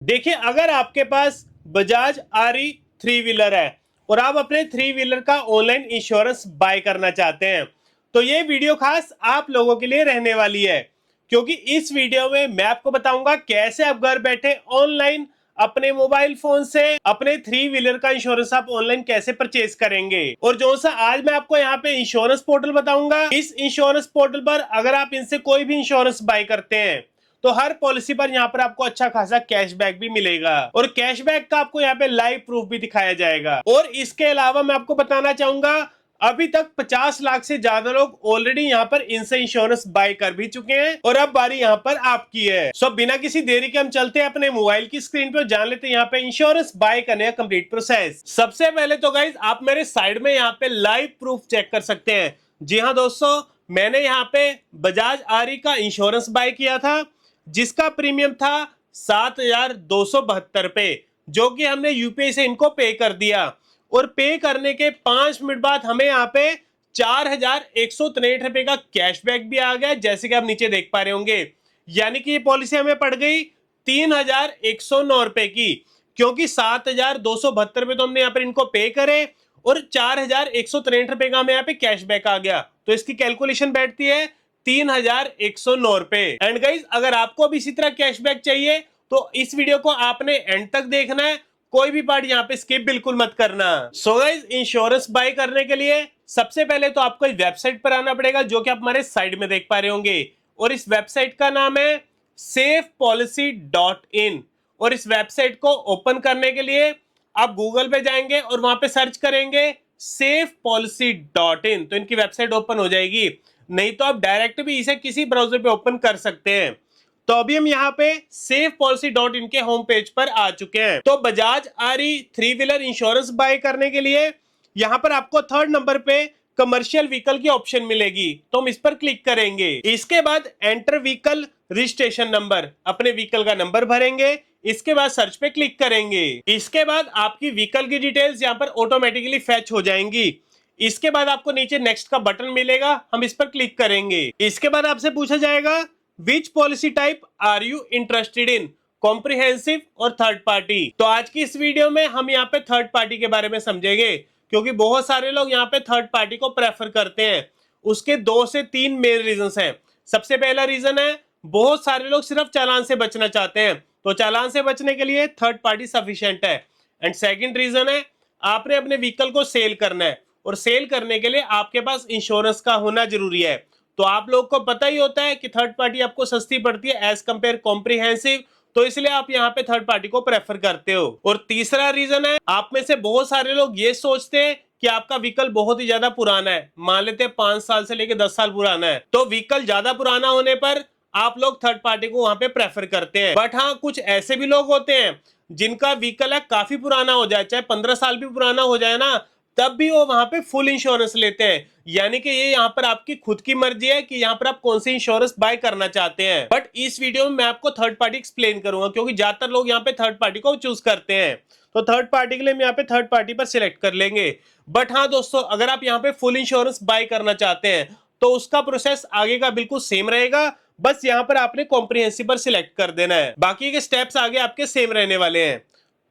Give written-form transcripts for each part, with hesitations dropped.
देखिए, अगर आपके पास बजाज आरी थ्री व्हीलर है और आप अपने थ्री व्हीलर का ऑनलाइन इंश्योरेंस बाय करना चाहते हैं, तो ये वीडियो खास आप लोगों के लिए रहने वाली है। क्योंकि इस वीडियो में मैं आपको बताऊंगा कैसे आप घर बैठे ऑनलाइन अपने मोबाइल फोन से अपने थ्री व्हीलर का इंश्योरेंस आप ऑनलाइन कैसे परचेज करेंगे। और जो सा आज मैं आपको यहाँ पे इंश्योरेंस पोर्टल बताऊंगा, इस इंश्योरेंस पोर्टल पर अगर आप इनसे कोई भी इंश्योरेंस बाय करते हैं तो हर पॉलिसी पर यहाँ पर आपको अच्छा खासा कैशबैक भी मिलेगा और कैशबैक का आपको यहाँ पे लाइव प्रूफ भी दिखाया जाएगा। और इसके अलावा मैं आपको बताना चाहूंगा, अभी तक 50 लाख से ज्यादा लोग ऑलरेडी यहाँ पर इनसे इंश्योरेंस बाय कर भी चुके हैं और अब बारी यहाँ पर आपकी है। सो बिना किसी देरी के हम चलते हैं अपने मोबाइल की स्क्रीन पे, जान लेते हैं यहाँ पे इंश्योरेंस बाय करने का कंप्लीट प्रोसेस। सबसे पहले तो गाइज आप मेरे साइड में यहाँ पे लाइव प्रूफ चेक कर सकते हैं। जी हाँ दोस्तों, मैंने यहाँ पे बजाज आरी का इंश्योरेंस बाय किया था जिसका प्रीमियम था 7,272 पे, जो कि हमने यूपीआई से इनको पे कर दिया। और पे करने के 5 मिनट बाद हमें यहाँ पे 4,163 रुपए का कैशबैक भी आ गया, जैसे कि आप नीचे देख पा रहे होंगे। यानी कि ये पॉलिसी हमें पड़ गई 3,109 रुपए की, क्योंकि 7,272 रुपए तो हमने यहाँ पर इनको पे करे और 4,163 रुपए का हमें यहाँ पे कैशबैक आ गया। तो इसकी कैलकुलेशन बैठती है 3,109 रुपए। एंड गाइज, अगर आपको भी इसी तरह कैशबैक चाहिए तो इस वीडियो को आपने एंड तक देखना है, कोई भी पार्ट यहाँ पे स्किप बिल्कुल मत करना। सो गाइज, इंश्योरेंस बाय करने के लिए सबसे पहले तो आपको इस वेबसाइट पर आना पड़ेगा, जो कि आप हमारे साइड में देख पा रहे होंगे। और इस वेबसाइट का नाम है safepolicy.in। और इस वेबसाइट को ओपन करने के लिए आप गूगल पे जाएंगे और वहां पे सर्च करेंगे safepolicy.in, तो इनकी वेबसाइट ओपन हो जाएगी। नहीं तो आप डायरेक्ट भी इसे किसी ब्राउजर पे ओपन कर सकते हैं। तो अभी हम यहाँ पे safepolicy.in के होम पेज पर आ चुके हैं। तो बजाज आरी थ्री व्हीलर इंश्योरेंस बाय करने के लिए यहाँ पर आपको थर्ड नंबर पे कमर्शियल व्हीकल की ऑप्शन मिलेगी, तो हम इस पर क्लिक करेंगे। इसके बाद एंटर व्हीकल रजिस्ट्रेशन नंबर, अपने व्हीकल का नंबर भरेंगे। इसके बाद सर्च पे क्लिक करेंगे। इसके बाद आपकी व्हीकल की डिटेल्स यहाँ पर ऑटोमेटिकली फैच हो जाएंगी। इसके बाद आपको नीचे नेक्स्ट का बटन मिलेगा, हम इस पर क्लिक करेंगे। इसके बाद आपसे पूछा जाएगा which policy type are you interested in, comprehensive और थर्ड पार्टी। तो आज की इस वीडियो में हम यहाँ पे थर्ड पार्टी के बारे में समझेंगे, क्योंकि बहुत सारे लोग यहाँ पे थर्ड पार्टी को प्रेफर करते हैं। उसके 2 से 3 मेन रीजंस हैं। सबसे पहला रीजन है, बहुत सारे लोग सिर्फ चालान से बचना चाहते हैं, तो चालान से बचने के लिए थर्ड पार्टी सफिशिएंट है। एंड सेकंड रीजन है, आपने अपने व्हीकल को सेल करना है और सेल करने के लिए आपके पास इंश्योरेंस का होना जरूरी है। तो आप लोग को पता ही होता है कि थर्ड पार्टी आपको सस्ती पड़ती है एज कंपेयर कॉम्प्रिहेंसिव, तो इसलिए आप यहाँ पे थर्ड पार्टी को प्रेफर करते हो। और तीसरा रीजन है, आप में से बहुत सारे लोग ये सोचते हैं कि आपका व्हीकल बहुत ही ज्यादा पुराना है, मान लेते हैं 5 साल से लेकर 10 साल पुराना है, तो व्हीकल ज्यादा पुराना होने पर आप लोग थर्ड पार्टी को वहां पे प्रेफर करते हैं। बट हाँ, कुछ ऐसे भी लोग होते हैं जिनका व्हीकल है काफी पुराना हो जाए, चाहे 15 साल भी पुराना हो जाए ना, तब भी वो वहां पे फुल इंश्योरेंस लेते हैं। यानी कि ये यहाँ पर आपकी खुद की मर्जी है कि यहाँ पर आप कौन सी इंश्योरेंस बाय करना चाहते हैं। बट इस वीडियो में मैं आपको थर्ड पार्टी एक्सप्लेन करूंगा, क्योंकि ज्यादातर लोग यहाँ पे थर्ड पार्टी को चूज करते हैं। तो थर्ड पार्टी के लिए हम यहाँ पे थर्ड पार्टी पर सिलेक्ट कर लेंगे। बट हाँ दोस्तों, अगर आप यहाँ पे फुल इंश्योरेंस बाय करना चाहते हैं तो उसका प्रोसेस आगे का बिल्कुल सेम रहेगा, बस यहाँ पर आपने कॉम्प्रिहेंसिव पर सिलेक्ट कर देना है, बाकी के स्टेप्स आगे आपके सेम रहने वाले हैं।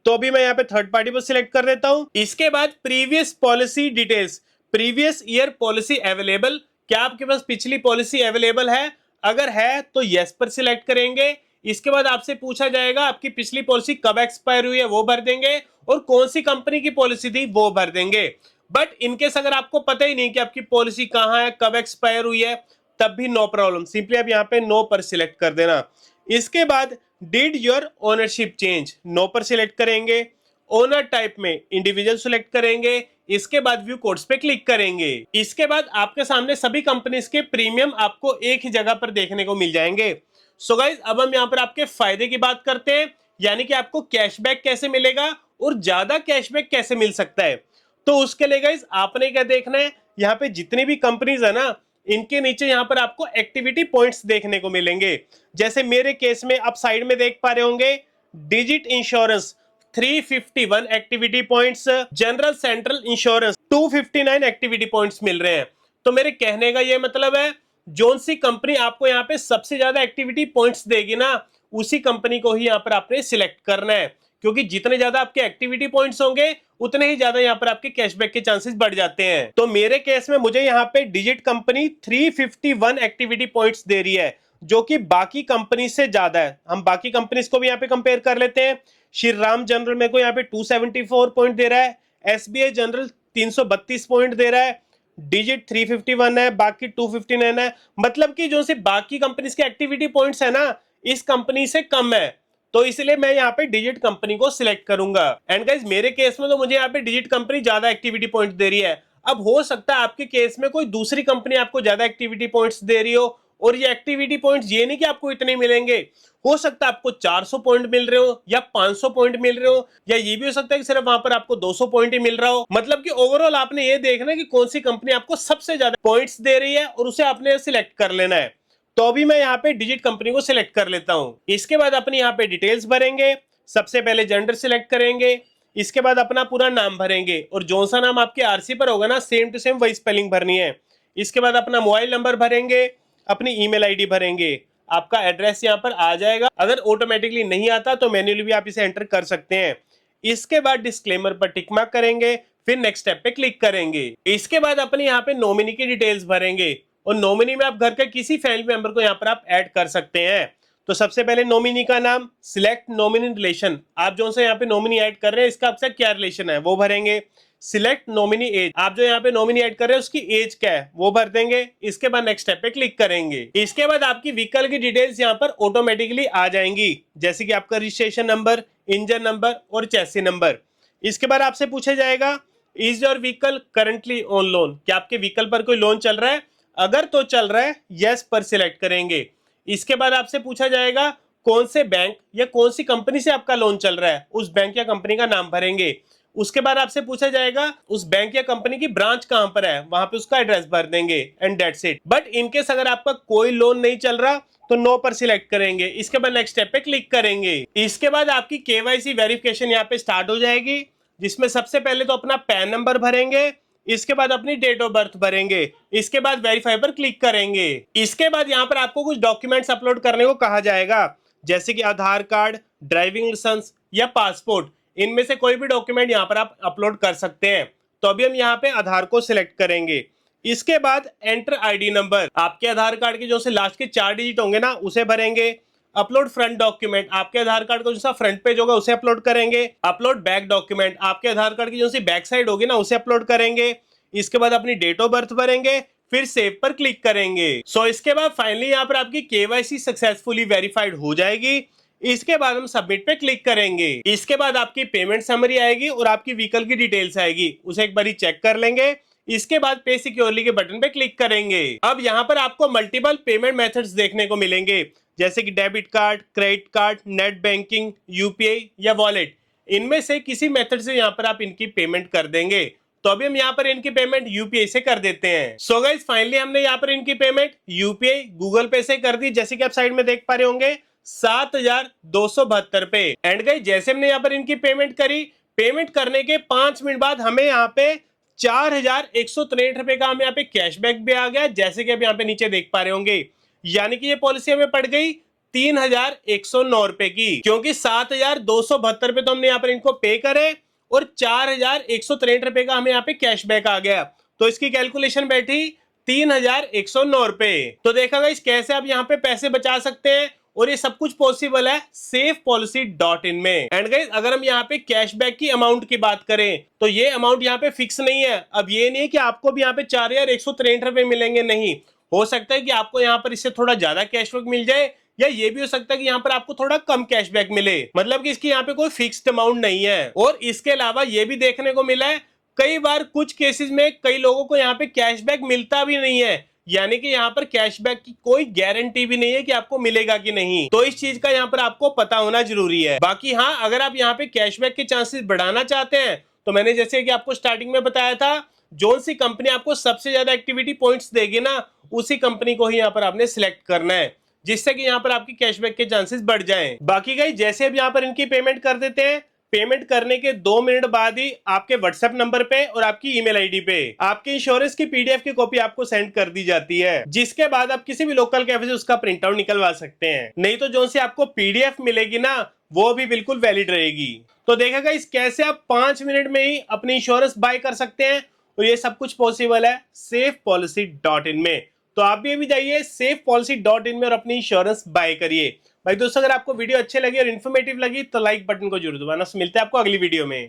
तो अभी मैं यहाँ पे थर्ड पार्टी पर सिलेक्ट कर देता हूं। इसके बाद previous policy details, previous year policy available, क्या आपके पास पिछली पॉलिसी अवेलेबल है? अगर है तो यस पर सिलेक्ट करेंगे। इसके बाद आपसे पूछा जाएगा आपकी पिछली पॉलिसी कब एक्सपायर हुई है, वो भर देंगे, और कौन सी कंपनी की पॉलिसी थी वो भर देंगे। बट इनकेस अगर आपको पता ही नहीं कि आपकी पॉलिसी कहाँ है, कब एक्सपायर हुई है, तब भी नो प्रॉब्लम, सिंपली आप यहाँ पे नो पर सिलेक्ट कर देना। इसके बाद did your ownership change, no पर सिलेक्ट करेंगे। ओनर टाइप में इंडिविजुअल सिलेक्ट करेंगे। इसके बाद व्यू कोड्स पे क्लिक करेंगे। इसके बाद आपके सामने सभी कंपनीज के प्रीमियम आपको एक ही जगह पर देखने को मिल जाएंगे। सो गाइज, अब हम यहाँ पर आपके फायदे की बात करते हैं, यानी कि आपको कैशबैक कैसे मिलेगा और ज्यादा कैशबैक कैसे मिल सकता है। तो उसके लिए गाइज आपने क्या देखना है, यहाँ पे जितनी भी कंपनीज है ना, इनके नीचे यहाँ पर आपको एक्टिविटी पॉइंट्स देखने को मिलेंगे। जैसे मेरे केस में आप साइड में देख पा रहे होंगे, digit insurance 351 activity points, general central insurance 259 activity points मिल रहे हैं। तो मेरे कहने का ये मतलब है, जोन सी कंपनी आपको यहाँ पे सबसे ज्यादा एक्टिविटी पॉइंट्स देगी ना, उसी कंपनी को ही यहाँ पर आपने सिलेक्ट करना है, क्योंकि जितने ज्यादा आपके एक्टिविटी पॉइंट्स होंगे उतने ही ज्यादा यहाँ पर आपके कैशबैक के चांसेस बढ़ जाते हैं। तो मेरे केस में मुझे यहाँ पे डिजिट कंपनी 351 एक्टिविटी पॉइंट्स दे रही है, जो कि बाकी कंपनी से ज्यादा है। हम बाकी कंपनीज को भी यहाँ पे कंपेयर कर लेते हैं। श्री राम जनरल मेरे को यहाँ पे 274 पॉइंट दे रहा है, एसबीआई जनरल 332 पॉइंट दे रहा है, डिजिट 351 है, बाकी 259 है। मतलब कि जो से बाकी कंपनीज के एक्टिविटी पॉइंट्स है ना, इस कंपनी से कम है, तो इसलिए मैं यहाँ पे डिजिट कंपनी को सिलेक्ट करूंगा। एंड गाइस मेरे केस में तो मुझे यहाँ पे डिजिट कंपनी ज्यादा एक्टिविटी पॉइंट्स दे रही है। अब हो सकता है आपके केस में कोई दूसरी कंपनी आपको ज्यादा एक्टिविटी पॉइंट्स दे रही हो, और ये एक्टिविटी पॉइंट्स ये नहीं कि आपको इतने मिलेंगे, हो सकता है आपको 400 पॉइंट मिल रहे हो या 500 पॉइंट मिल रहे हो, या ये भी हो सकता है कि सिर्फ वहां पर आपको 200 पॉइंट ही मिल रहा हो। मतलब कि ओवरऑल आपने ये देखना है कि कौन सी कंपनी आपको सबसे ज्यादा पॉइंट्स दे रही है और उसे आपने सिलेक्ट कर लेना है। तो अभी मैं यहाँ पे डिजिट कंपनी को सिलेक्ट कर लेता हूँ। इसके बाद अपनी यहाँ पे डिटेल्स भरेंगे। सबसे पहले जेंडर सिलेक्ट करेंगे, इसके बाद अपना पूरा नाम भरेंगे, और जो सा नाम आपके आरसी पर होगा ना, सेम टू सेम वही स्पेलिंग भरनी है। इसके बाद अपना मोबाइल नंबर भरेंगे, अपनी ईमेल आईडी भरेंगे, आपका एड्रेस यहाँ पर आ जाएगा। अगर ऑटोमेटिकली नहीं आता तो मैन्युअली भी आप इसे एंटर कर सकते हैं। इसके बाद डिस्क्लेमर पर टिक मार्क करेंगे, फिर नेक्स्ट स्टेप पे क्लिक करेंगे। इसके बाद अपने यहाँ पे नॉमिनी की डिटेल्स भरेंगे, और नॉमिनी में आप घर के किसी फैमिली मेंबर को यहाँ पर आप ऐड कर सकते हैं। तो सबसे पहले नॉमिनी का नाम, सिलेक्ट नॉमिनी रिलेशन, आप जो से यहाँ पे नॉमिनी ऐड कर रहे हैं इसका आपसे क्या रिलेशन है वो भरेंगे। सिलेक्ट नॉमिनी एज, आप जो यहाँ पे नॉमिनी ऐड कर रहे हैं उसकी एज क्या है वो भर देंगे। इसके बाद नेक्स्ट स्टेप पे क्लिक करेंगे। इसके बाद आपकी व्हीकल की डिटेल्स यहाँ पर ऑटोमेटिकली आ जाएंगी, जैसे कि आपका रजिस्ट्रेशन नंबर, इंजन नंबर और चैसी नंबर। इसके बाद आपसे पूछा जाएगा, is your vehicle currently on loan, क्या आपके व्हीकल पर कोई लोन चल रहा है? अगर तो चल रहा है, यस पर सिलेक्ट करेंगे। इसके बाद आपसे पूछा जाएगा कौन से बैंक या कौन सी कंपनी से आपका लोन चल रहा है, उस बैंक या कंपनी का नाम भरेंगे। उसके बाद आपसे पूछा जाएगा उस बैंक या कंपनी की ब्रांच कहां पर है, वहां पे उसका एड्रेस भर देंगे, and that's it. But in case अगर आपका कोई लोन नहीं चल रहा तो नो पर सिलेक्ट करेंगे। इसके बाद नेक्स्ट स्टेप पे क्लिक करेंगे। इसके बाद आपकी केवाईसी वेरिफिकेशन यहाँ पे स्टार्ट हो जाएगी, जिसमें सबसे पहले तो अपना पैन नंबर भरेंगे, इसके बाद अपनी डेट ऑफ बर्थ भरेंगे, इसके बाद वेरीफाई पर क्लिक करेंगे। इसके बाद यहाँ पर आपको कुछ डॉक्यूमेंट्स अपलोड करने को कहा जाएगा, जैसे कि आधार कार्ड, ड्राइविंग लाइसेंस या पासपोर्ट। इनमें से कोई भी डॉक्यूमेंट यहाँ पर आप अपलोड कर सकते हैं। तो अभी हम यहाँ पे आधार को सिलेक्ट करेंगे। इसके बाद एंटर आईडी नंबर, आपके आधार कार्ड के जो से लास्ट के 4 डिजिट होंगे ना उसे भरेंगे। अपलोड फ्रंट डॉक्यूमेंट, आपके आधार कार्ड का जो सा फ्रंट पेज होगा उसे अपलोड करेंगे। अपलोड बैक डॉक्यूमेंट, आपके आधार कार्ड की जो सी बैक साइड होगी ना उसे अपलोड करेंगे। इसके बाद अपनी डेट ऑफ बर्थ भरेंगे, फिर सेव पर क्लिक करेंगे। सो इसके बाद फाइनली यहाँ पर आपकी केवाईसी सक्सेसफुली वेरीफाइड हो जाएगी। इसके बाद हम सबमिट पे क्लिक करेंगे। इसके बाद आपकी पेमेंट समरी आएगी और आपकी व्हीकल की डिटेल्स आएगी, उसे एक बार चेक कर लेंगे। इसके बाद पे सिक्योरली के बटन पे क्लिक करेंगे। अब यहाँ पर आपको मल्टीपल पेमेंट मेथड्स देखने को मिलेंगे, जैसे कि debit card, credit card, net banking, UPI या वॉलेट। इनमें से किसी मेथड से यहाँ पर आप इनकी पेमेंट कर देंगे। तो अभी हम यहाँ पर इनकी पेमेंट यूपीआई से कर देते हैं। सो गाइस फाइनली हमने यहाँ पर इनकी पेमेंट यूपीआई गूगल पे से कर दी, जैसे कि आप साइड में देख पा रहे होंगे 7,272 पे। एंड गाइस जैसे हमने यहाँ पर इनकी पेमेंट करी, पेमेंट करने के 5 मिनट बाद हमें यहाँ पे 4,163 रुपए का हमें यहाँ पे कैशबैक भी आ गया, जैसे कि आप यहाँ पे नीचे देख पा रहे होंगे। यानी कि ये पॉलिसी हमें पड़ गई 3,109 रुपए की, क्योंकि 7,272 रुपए तो हमने यहाँ पर इनको पे करे और 4,163 रुपए का हमें यहाँ पे कैशबैक आ गया। तो इसकी कैलकुलेशन बैठी 3,109 रुपए। तो देखा गया इस कैसे आप यहाँ पे पैसे बचा सकते हैं, और ये सब कुछ पॉसिबल है safepolicy.in में। एंड गाइस अगर हम यहाँ पे कैशबैक की अमाउंट की बात करें तो ये अमाउंट यहाँ पे फिक्स नहीं है। अब ये नहीं है कि आपको भी यहाँ पे 4,163 रुपए मिलेंगे, नहीं, हो सकता है कि आपको यहाँ पर इससे थोड़ा ज्यादा कैशबैक मिल जाए, या ये भी हो सकता है कि यहाँ पर आपको थोड़ा कम कैशबैक मिले। मतलब कि इसकी यहाँ पे कोई फिक्स्ड अमाउंट नहीं है। और इसके अलावा ये भी देखने को मिला है कई बार कुछ केसेस में कई लोगों को यहाँ पे कैशबैक मिलता भी नहीं है, यानी कि यहाँ पर कैशबैक की कोई गारंटी भी नहीं है कि आपको मिलेगा कि नहीं। तो इस चीज का यहाँ पर आपको पता होना जरूरी है। बाकी हाँ, अगर आप यहाँ पे कैशबैक के चांसेस बढ़ाना चाहते हैं तो मैंने जैसे कि आपको स्टार्टिंग में बताया था, जो सी कंपनी आपको सबसे ज्यादा एक्टिविटी पॉइंट्स देगी ना, उसी कंपनी को ही यहाँ पर आपने सिलेक्ट करना है, जिससे कि यहाँ पर आपकी कैशबैक के चांसेस बढ़ जाएं। बाकी गाइस जैसे अब यहाँ पर इनकी पेमेंट कर देते हैं, पेमेंट करने के 2 मिनट बाद ही आपके व्हाट्सएप नंबर पे और आपकी ईमेल आईडी पे आपके इंश्योरेंस की पीडीएफ की कॉपी आपको सेंड कर दी जाती है, जिसके बाद आप किसी भी लोकल कैफे से उसका प्रिंट आउट निकलवा सकते हैं। नहीं तो जो से आपको पीडीएफ मिलेगी ना, वो भी बिल्कुल वैलिड रहेगी। तो देखा गाइस, कैसे आप 5 मिनट में ही अपनी इंश्योरेंस बाय कर सकते हैं, और ये सब कुछ पॉसिबल है safepolicy.in में। तो आप भी अभी जाइए safepolicy.in में और अपनी इंश्योरेंस बाय करिए। भाई दोस्तों, अगर आपको वीडियो अच्छे लगे और इन्फॉर्मेटिव लगी तो लाइक बटन को जरूर दबाना। मिलते हैं आपको अगली वीडियो में।